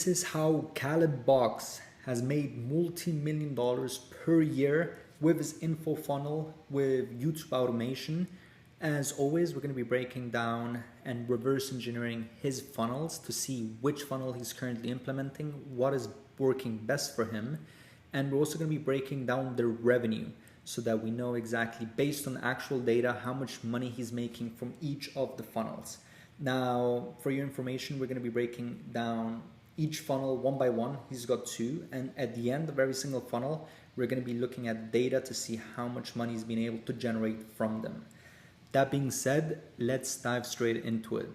This is how Caleb Boxx has made multi-million dollars per year with his info funnel with YouTube automation. As always, we're going to be breaking down and reverse engineering his funnels to see which funnel he's currently implementing, what is working best for him. And we're also going to be breaking down the revenue so that we know exactly based on actual data how much money he's making from each of the funnels. Now, for your information, we're going to be breaking down each funnel one by one. He's got two, and at the end of every single funnel, we're going to be looking at data to see how much money he's been able to generate from them. That being said, let's dive straight into it.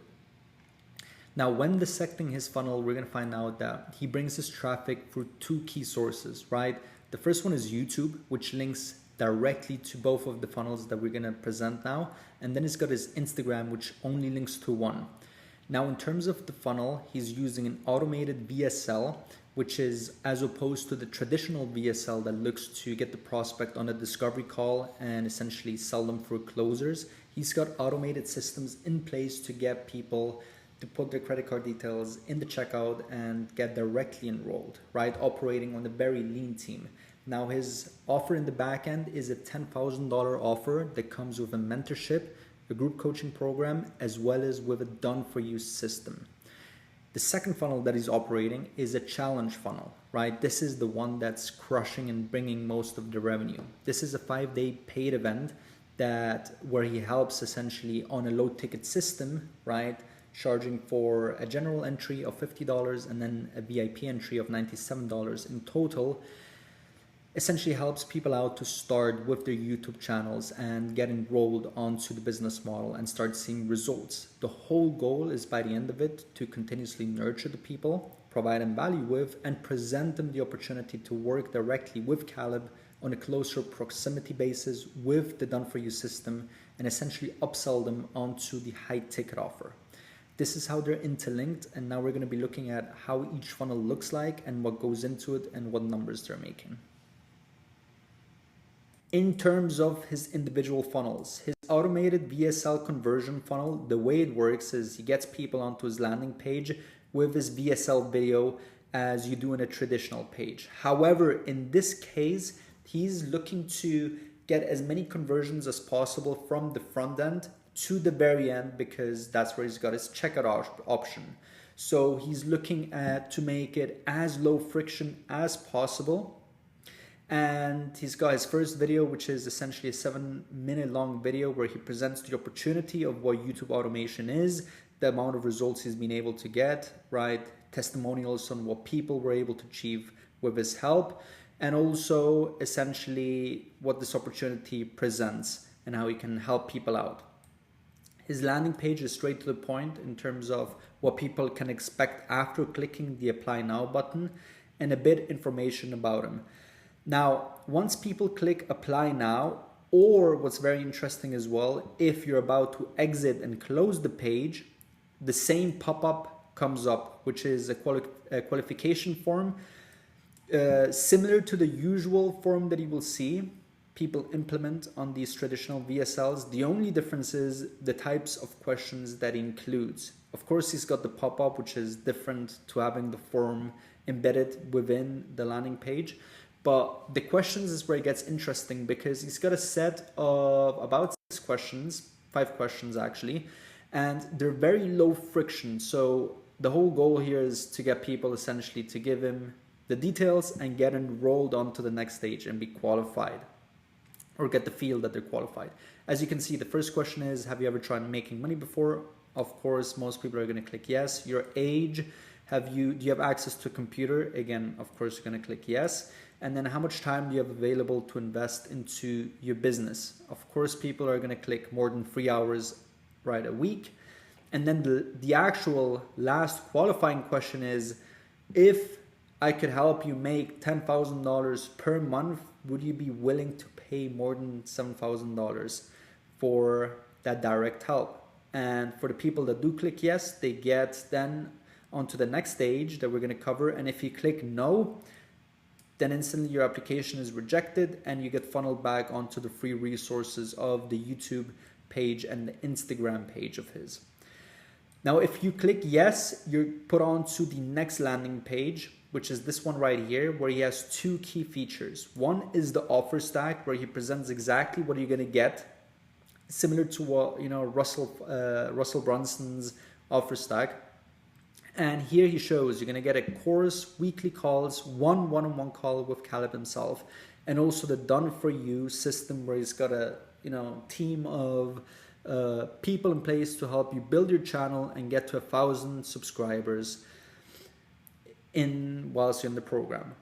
Now, when dissecting his funnel, we're going to find out that he brings his traffic through two key sources, right? The first one is YouTube, which links directly to both of the funnels that we're going to present now. And then he's got his Instagram, which only links to one. Now, in terms of the funnel, he's using an automated VSL, which is as opposed to the traditional VSL that looks to get the prospect on a discovery call and essentially sell them for closers. He's got automated systems in place to get people to put their credit card details in the checkout and get directly enrolled, right? Operating on a very lean team. Now, his offer in the back end is a $10,000 offer that comes with a mentorship, a group coaching program, as well as with a done-for-you system. The second funnel that he's operating is a challenge funnel, right? This is the one that's crushing and bringing most of the revenue. This is a 5-day paid event where he helps essentially on a low-ticket system, right? Charging for a general entry of $50 and then a VIP entry of $97 in total. Essentially helps people out to start with their YouTube channels and get enrolled onto the business model and start seeing results. The whole goal is by the end of it to continuously nurture the people, provide them value with, and present them the opportunity to work directly with Caleb on a closer proximity basis with the done-for-you system and essentially upsell them onto the high-ticket offer. This is how they're interlinked, and now we're going to be looking at how each funnel looks like and what goes into it and what numbers they're making. In terms of his individual funnels, his automated VSL conversion funnel, the way it works is he gets people onto his landing page with his VSL video as you do in a traditional page. However, in this case, he's looking to get as many conversions as possible from the front end to the very end because that's where he's got his checkout option. So he's looking to make it as low friction as possible. And he's got his first video, which is essentially a 7-minute long video where he presents the opportunity of what YouTube automation is, the amount of results he's been able to get, right? Testimonials on what people were able to achieve with his help, and also essentially what this opportunity presents and how he can help people out. His landing page is straight to the point in terms of what people can expect after clicking the Apply Now button and a bit information about him. Now, once people click Apply Now, or what's very interesting as well, if you're about to exit and close the page, the same pop-up comes up, which is a qualification form, similar to the usual form that you will see people implement on these traditional VSLs. The only difference is the types of questions that it includes. Of course, he's got the pop-up, which is different to having the form embedded within the landing page. But the questions is where it gets interesting because he's got a set of about 6 questions, 5 questions actually, and they're very low friction. So the whole goal here is to get people essentially to give him the details and get enrolled onto the next stage and be qualified or get the feel that they're qualified. As you can see, the first question is, have you ever tried making money before? Of course, most people are going to click yes. Your age, do you have access to a computer? Again, of course, you're going to click yes. And then how much time do you have available to invest into your business? Of course, people are going to click more than 3 hours a week. And then the actual last qualifying question is, if I could help you make $10,000 per month, would you be willing to pay more than $7,000 for that direct help? And for the people that do click yes, they get then onto the next stage that we're going to cover. And if you click no, then instantly your application is rejected and you get funneled back onto the free resources of the YouTube page and the Instagram page of his. Now, if you click yes, you're put on to the next landing page, which is this one right here, where he has two key features. One is the offer stack, where he presents exactly what you're going to get, similar to what, you know, Russell Brunson's offer stack. And here he shows you're going to get a course, weekly calls, one-on-one call with Caleb himself, and also the done-for-you system where he's got a, you know, team of people in place to help you build your channel and get to 1,000 subscribers whilst you're in the program.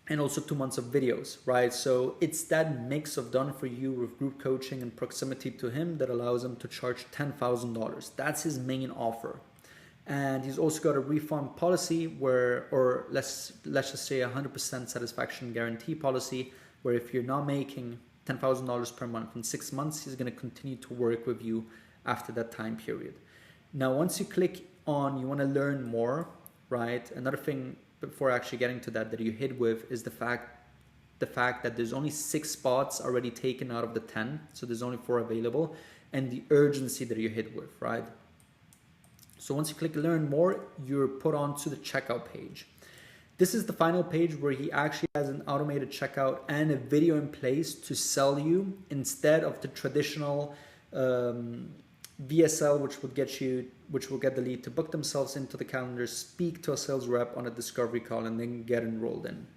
And also 2 months of videos, right? So it's that mix of done for you with group coaching and proximity to him that allows him to charge $10,000. That's his main offer. And he's also got a refund policy where, or let's just say 100% satisfaction guarantee policy, where if you're not making $10,000 per month in 6 months, he's going to continue to work with you after that time period. Now, once you click on, you want to learn more, right? Another thing before actually getting to that you hit with is the fact that there's only 6 spots already taken out of the 10, so there's only 4 available, and the urgency that you hit with, right? So once you click learn more, you're put onto the checkout page. This is the final page where he actually has an automated checkout and a video in place to sell you instead of the traditional VSL, which will get the lead to book themselves into the calendar, speak to a sales rep on a discovery call, and then get enrolled in.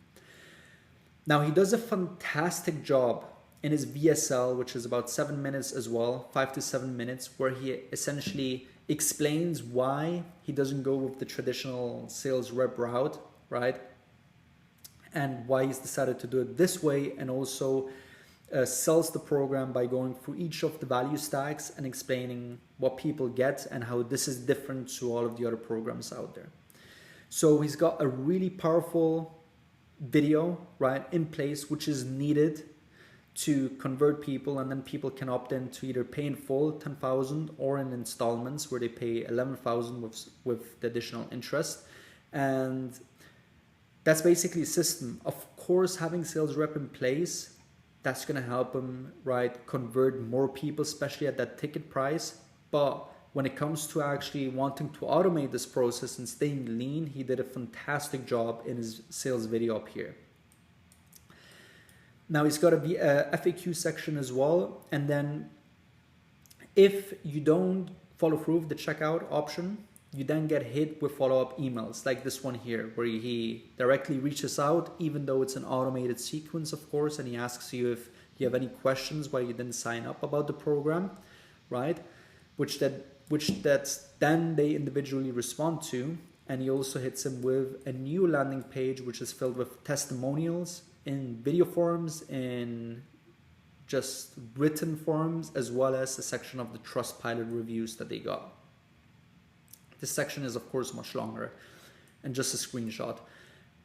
Now, he does a fantastic job in his VSL, which is about 7 minutes as well, 5 to 7 minutes, where he essentially explains why he doesn't go with the traditional sales rep route, right? And why he's decided to do it this way, and also sells the program by going through each of the value stacks and explaining what people get and how this is different to all of the other programs out there. So he's got a really powerful video, right, in place, which is needed to convert people, and then people can opt in to either pay in full 10,000 or in installments where they pay 11,000 with the additional interest. And that's basically a system. Of course, having sales rep in place, that's going to help him, right, convert more people, especially at that ticket price. But when it comes to actually wanting to automate this process and staying lean, he did a fantastic job in his sales video up here. Now he's got a FAQ section as well. And then if you don't follow through with the checkout option, you then get hit with follow-up emails like this one here, where he directly reaches out, even though it's an automated sequence, of course, and he asks you if you have any questions why you didn't sign up about the program, right? Which then they individually respond to. And he also hits him with a new landing page, which is filled with testimonials in video forms, in just written forms, as well as a section of the Trustpilot reviews that they got. This section is, of course, much longer and just a screenshot.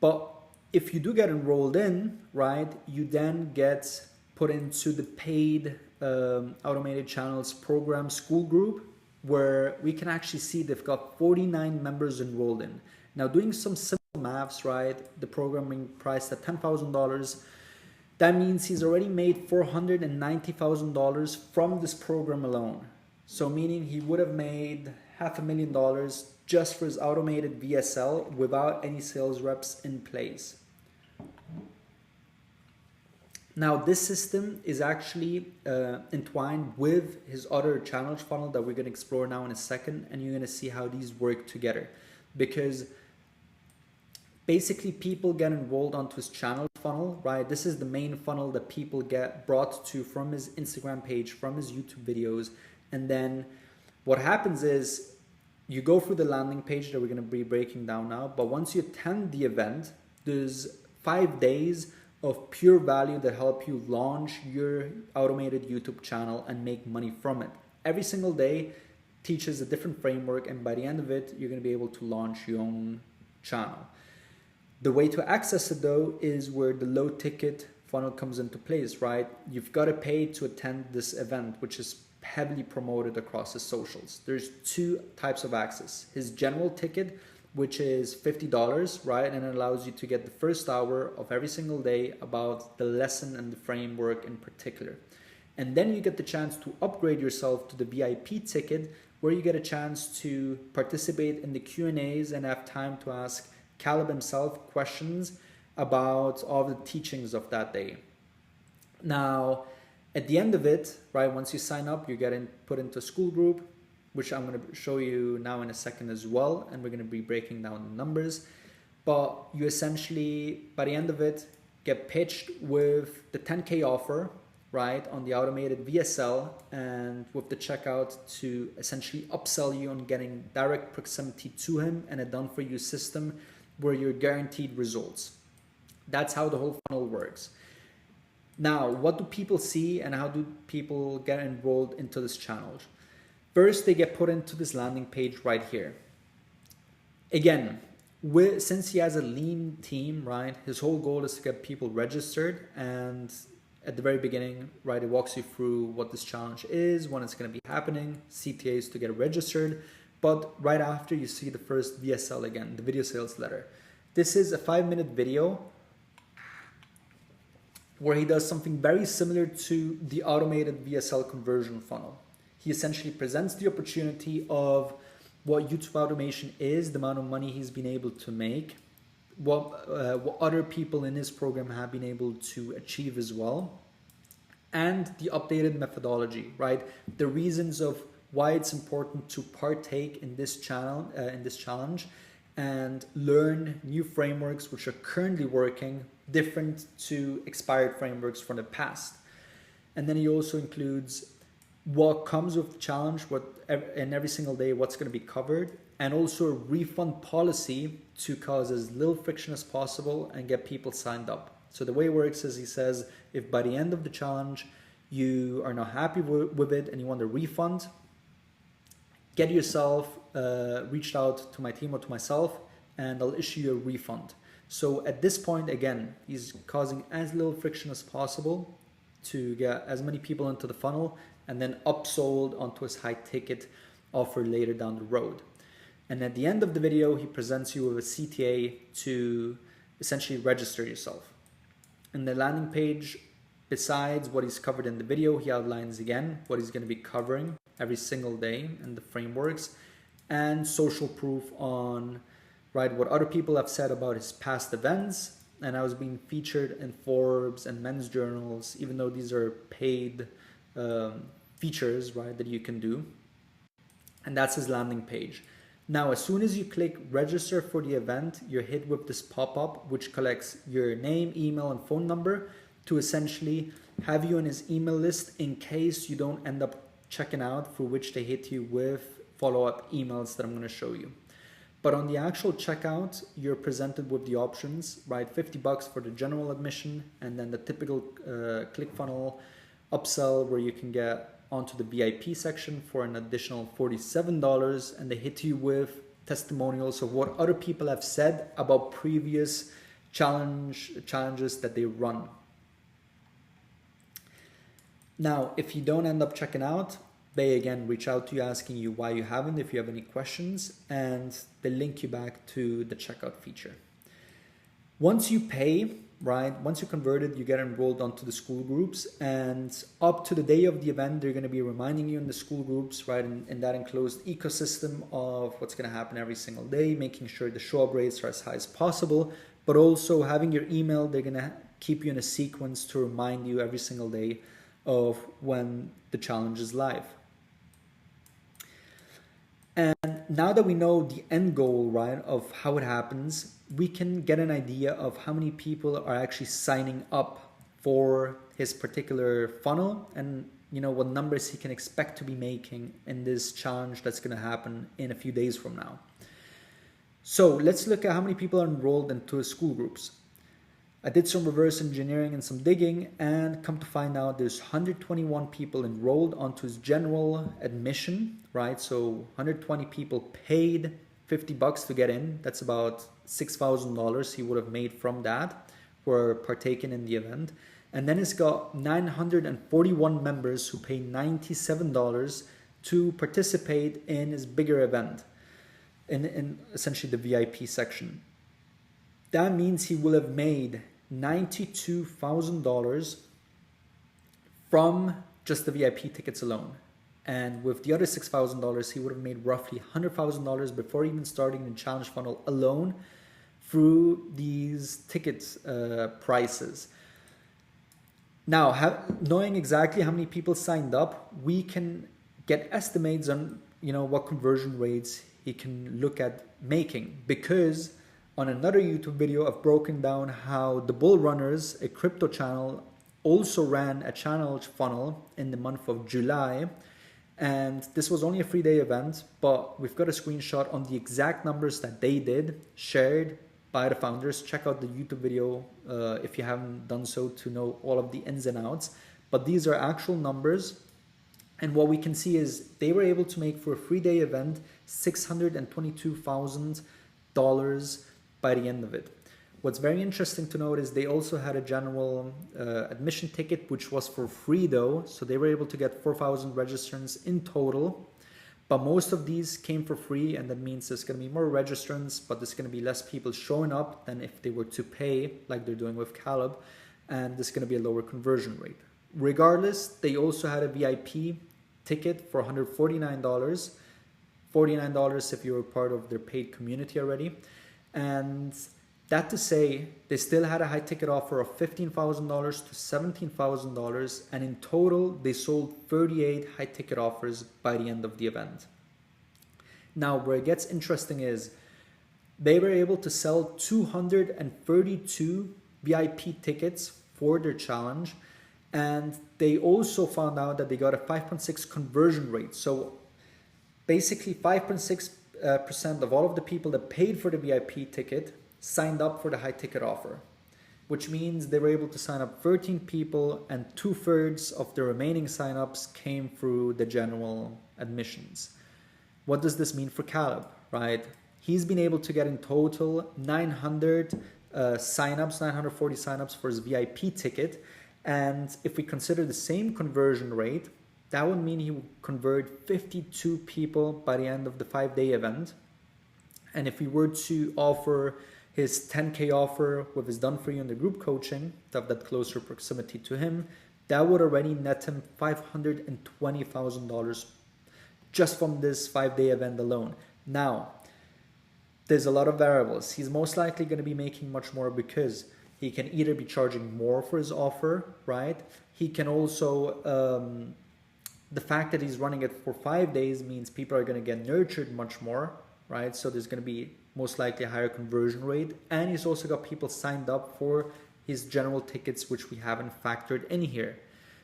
But if you do get enrolled in, right, you then get put into the paid automated channels program school group, where we can actually see they've got 49 members enrolled in. Now, doing some simple maths, right, the program being priced at $10,000, that means he's already made $490,000 from this program alone. So meaning he would have made $500,000 just for his automated VSL without any sales reps in place. Now, this system is actually entwined with his other challenge funnel that we're going to explore now in a second, and you're going to see how these work together. Because basically people get enrolled onto his channel funnel, right? This is the main funnel that people get brought to from his Instagram page, from his YouTube videos. And then what happens is you go through the landing page that we're going to be breaking down now. But once you attend the event, there's 5 days of pure value that help you launch your automated YouTube channel and make money from it. Every single day teaches a different framework, and by the end of it, you're going to be able to launch your own channel. The way to access it, though, is where the low ticket funnel comes into place, right? You've got to pay to attend this event, which is heavily promoted across his socials. There's 2 types of access. His general ticket, which is $50, right? And it allows you to get the first hour of every single day about the lesson and the framework in particular. And then you get the chance to upgrade yourself to the VIP ticket, where you get a chance to participate in the Q&As and have time to ask Caleb himself questions about all the teachings of that day. Now, at the end of it, right, once you sign up, you're getting put into a school group, which I'm going to show you now in a second as well, and we're going to be breaking down the numbers. But you essentially, by the end of it, get pitched with the 10K offer, right, on the automated VSL, and with the checkout to essentially upsell you on getting direct proximity to him and a done-for-you system where you're guaranteed results. That's how the whole funnel works. Now, what do people see and how do people get enrolled into this challenge? First, they get put into this landing page right here. Again, since he has a lean team, right, his whole goal is to get people registered, and at the very beginning, right, it walks you through what this challenge is, when it's going to be happening, CTAs to get registered, but right after you see the first VSL again, the video sales letter. This is a 5-minute video where he does something very similar to the automated VSL conversion funnel. He essentially presents the opportunity of what YouTube automation is, the amount of money he's been able to make, what other people in his program have been able to achieve as well, and the updated methodology, right? The reasons of why it's important to partake in this challenge and learn new frameworks which are currently working, different to expired frameworks from the past. And then he also includes what comes with the challenge, and every single day what's going to be covered, and also a refund policy to cause as little friction as possible and get people signed up. So the way it works is, he says, if by the end of the challenge you are not happy with it and you want a refund, get yourself reached out to my team or to myself, and I'll issue you a refund. So at this point, again, he's causing as little friction as possible to get as many people into the funnel and then upsold onto his high ticket offer later down the road. And at the end of the video, he presents you with a CTA to essentially register yourself. In the landing page, besides what he's covered in the video, he outlines again what he's going to be covering every single day and the frameworks, and social proof on, right, what other people have said about his past events. And I was being featured in Forbes and men's journals, even though these are paid features, right, that you can do. And that's his landing page. Now, as soon as you click register for the event, you're hit with this pop-up which collects your name, email, and phone number to essentially have you on his email list in case you don't end up checking out, for which they hit you with follow-up emails that I'm going to show you. But on the actual checkout, you're presented with the options, right? $50 for the general admission, and then the typical ClickFunnels upsell where you can get onto the VIP section for an additional $47, and they hit you with testimonials of what other people have said about previous challenges that they run. Now, if you don't end up checking out, they again reach out to you asking you why you haven't, if you have any questions, and they link you back to the checkout feature. Once you pay, right, once you converted, you get enrolled onto the school groups, and up to the day of the event, they're going to be reminding you in the school groups, right, in that enclosed ecosystem of what's going to happen every single day, making sure the show-up rates are as high as possible, but also having your email, they're going to keep you in a sequence to remind you every single day of when the challenge is live. And now that we know the end goal, right, of how it happens, we can get an idea of how many people are actually signing up for his particular funnel, and what numbers he can expect to be making in this challenge that's going to happen in a few days from now. So let's look at how many people are enrolled into his school groups. I did some reverse engineering and some digging, and come to find out there's 121 people enrolled onto his general admission, right? So 120 people paid $50 to get in. That's about $6,000 he would have made from that for partaking in the event. And then it's got 941 members who pay $97 to participate in his bigger event, in essentially the VIP section. That means he will have made $92,000 from just the VIP tickets alone. And with the other $6,000, he would have made roughly $100,000 before even starting the challenge funnel alone through these ticket prices. Now, knowing exactly how many people signed up, we can get estimates on what conversion rates he can look at making, because on another YouTube video I've broken down how the Bull Runners, a crypto channel, also ran a challenge funnel in the month of July, and this was only a 3-day event, but we've got a screenshot on the exact numbers that they did, shared by the founders. Check out the YouTube video if you haven't done so to know all of the ins and outs, but these are actual numbers. And what we can see is they were able to make, for a 3-day event, $622,000 by the end of it. What's very interesting to note is they also had a general admission ticket, which was for free though. So they were able to get 4,000 registrants in total. But most of these came for free, and that means there's going to be more registrants, but there's going to be less people showing up than if they were to pay, like they're doing with Caleb, and there's going to be a lower conversion rate. Regardless, they also had a VIP ticket for $149, $49 if you were part of their paid community already. And that to say, they still had a high ticket offer of $15,000 to $17,000, and in total they sold 38 high ticket offers by the end of the event. Now, where it gets interesting is they were able to sell 232 VIP tickets for their challenge, and they also found out that they got a 5.6 conversion rate. So basically 5.6% of all of the people that paid for the VIP ticket signed up for the high ticket offer, which means they were able to sign up 13 people, and 2/3 of the remaining signups came through the general admissions. What does this mean for Caleb, right? He's been able to get in total 900 signups, 940 signups for his VIP ticket. And if we consider the same conversion rate, that would mean he would convert 52 people by the end of the 5-day event. And if we were to offer his 10K offer with his done for you in the group coaching, to have that closer proximity to him, that would already net him $520,000 just from this 5-day event alone. Now, there's a lot of variables. He's most likely going to be making much more because he can either be charging more for his offer, right? He can also, the fact that he's running it for 5 days means people are going to get nurtured much more, right? So there's going to be most likely a higher conversion rate. And he's also got people signed up for his general tickets, which we haven't factored in here.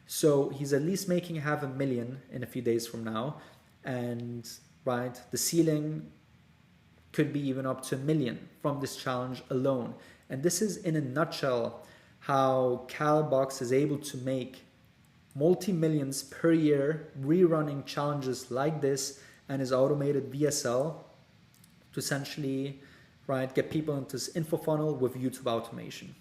So he's at least making $500,000 in a few days from now. And right, the ceiling could be even up to $1 million from this challenge alone. And this is in a nutshell how Boxx is able to make multi-millions per year rerunning challenges like this and his automated VSL to essentially, right, get people into this info funnel with YouTube automation.